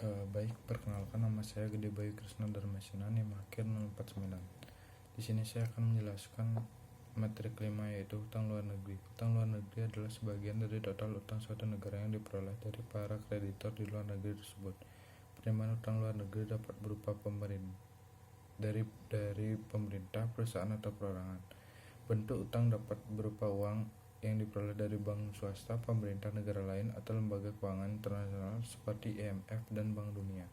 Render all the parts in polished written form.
Baik, perkenalkan, nama saya Gede Bayu Krisna Darmasena, NIM akhir 049. Di sini saya akan menjelaskan materi kelima, yaitu utang luar negeri. Utang luar negeri adalah sebagian dari total utang suatu negara yang diperoleh dari para kreditor di luar negeri tersebut. Penerimaan utang luar negeri dapat berupa dari pemerintah, perusahaan, atau perorangan. Bentuk utang dapat berupa uang yang diperoleh dari bank swasta, pemerintah negara lain, atau lembaga keuangan internasional seperti IMF dan Bank Dunia.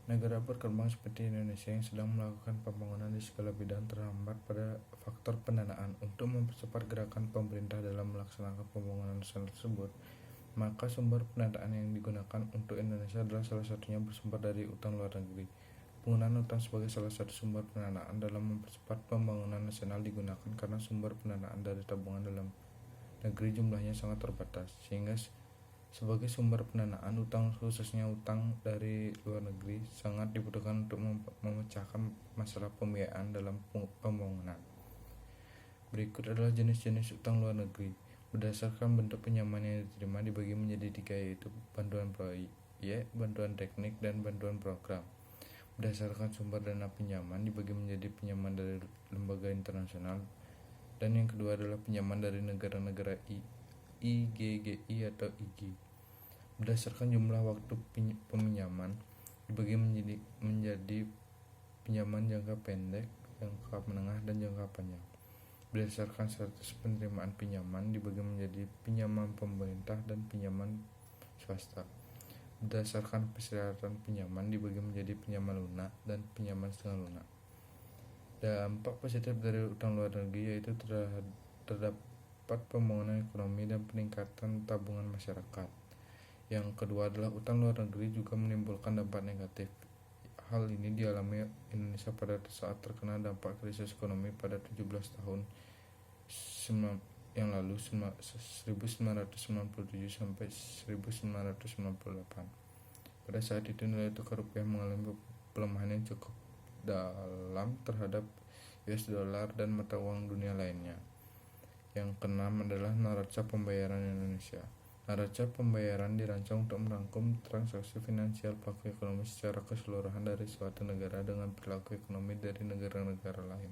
Negara berkembang seperti Indonesia yang sedang melakukan pembangunan di segala bidang terhambat pada faktor pendanaan. Untuk mempercepat gerakan pemerintah dalam melaksanakan pembangunan nasional tersebut, maka sumber pendanaan yang digunakan untuk Indonesia adalah salah satunya bersumber dari utang luar negeri. Penggunaan utang sebagai salah satu sumber pendanaan dalam mempercepat pembangunan nasional digunakan karena sumber pendanaan dari tabungan dalam negeri jumlahnya sangat terbatas, sehingga sebagai sumber pendanaan, utang, khususnya utang dari luar negeri, sangat dibutuhkan untuk memecahkan masalah pembiayaan dalam pembangunan. Berikut adalah jenis-jenis utang luar negeri. Berdasarkan bentuk pinjaman yang diterima dibagi menjadi 3, yaitu bantuan proyek, bantuan teknik, dan bantuan program. Berdasarkan sumber dana pinjaman dibagi menjadi pinjaman dari lembaga internasional, dan yang kedua adalah pinjaman dari negara-negara IGGI atau IG. Berdasarkan jumlah waktu peminjaman dibagi menjadi pinjaman jangka pendek, jangka menengah, dan jangka panjang. Berdasarkan status penerimaan pinjaman dibagi menjadi pinjaman pemerintah dan pinjaman swasta. Berdasarkan persyaratan pinjaman dibagi menjadi pinjaman lunak dan pinjaman setengah lunak. Dampak positif dari utang luar negeri yaitu terdapat pembangunan ekonomi dan peningkatan tabungan masyarakat. Yang kedua adalah utang luar negeri juga menimbulkan dampak negatif. Hal ini dialami Indonesia pada saat terkena dampak krisis ekonomi pada 17 tahun yang lalu, 1997 sampai 1998. Pada saat itu nilai tukar rupiah mengalami pelemahan yang cukup dalam terhadap US dollar dan mata uang dunia lainnya. Yang keenam adalah neraca pembayaran Indonesia. Neraca pembayaran dirancang untuk merangkum transaksi finansial pelaku ekonomi secara keseluruhan dari suatu negara dengan perilaku ekonomi dari negara-negara lain,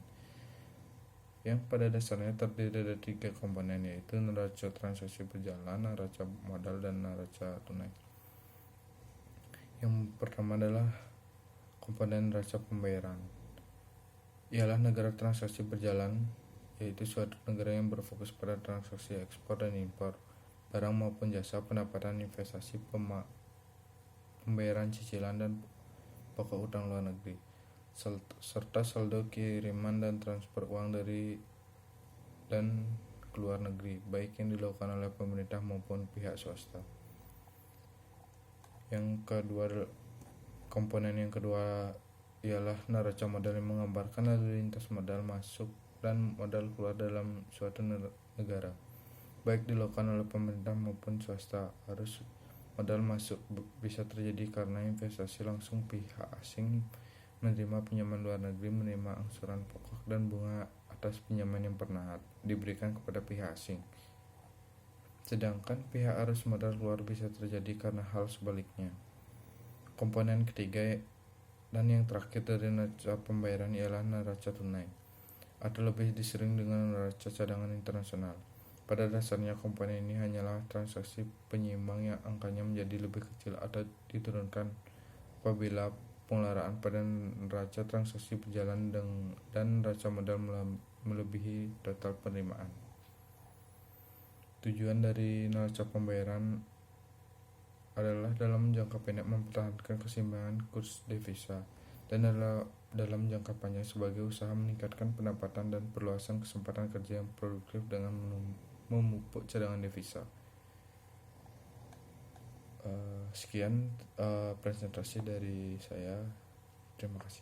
yang pada dasarnya terdiri dari 3 komponen, yaitu neraca transaksi berjalan, neraca modal, dan neraca tunai. Yang pertama adalah komponen neraca pembayaran, ialah negara transaksi berjalan, yaitu suatu negara yang berfokus pada transaksi ekspor dan impor barang maupun jasa, pendapatan, investasi, pembayaran cicilan dan pokok utang luar negeri, serta saldo kiriman dan transfer uang dari dan ke luar negeri, baik yang dilakukan oleh pemerintah maupun pihak swasta. Komponen yang kedua ialah neraca modal, yang menggambarkan lalu lintas modal masuk dan modal keluar dalam suatu negara, baik dilakukan oleh pemerintah maupun swasta. Arus modal masuk bisa terjadi karena investasi langsung, pihak asing menerima pinjaman luar negeri, menerima angsuran pokok dan bunga atas pinjaman yang pernah diberikan kepada pihak asing. Sedangkan pihak arus modal keluar bisa terjadi karena hal sebaliknya. Komponen ketiga dan yang terakhir dari neraca pembayaran ialah neraca tunai, atau lebih disering dengan neraca cadangan internasional. Pada dasarnya komponen ini hanyalah transaksi penyeimbang yang angkanya menjadi lebih kecil atau diturunkan apabila pengeluaran pada neraca transaksi berjalan dan neraca modal melebihi total penerimaan. Tujuan dari neraca pembayaran adalah dalam jangka pendek mempertahankan keseimbangan kurs devisa, dan dalam jangka panjang sebagai usaha meningkatkan pendapatan dan perluasan kesempatan kerja yang produktif dengan memupuk cadangan devisa. Sekian presentasi dari saya. Terima kasih.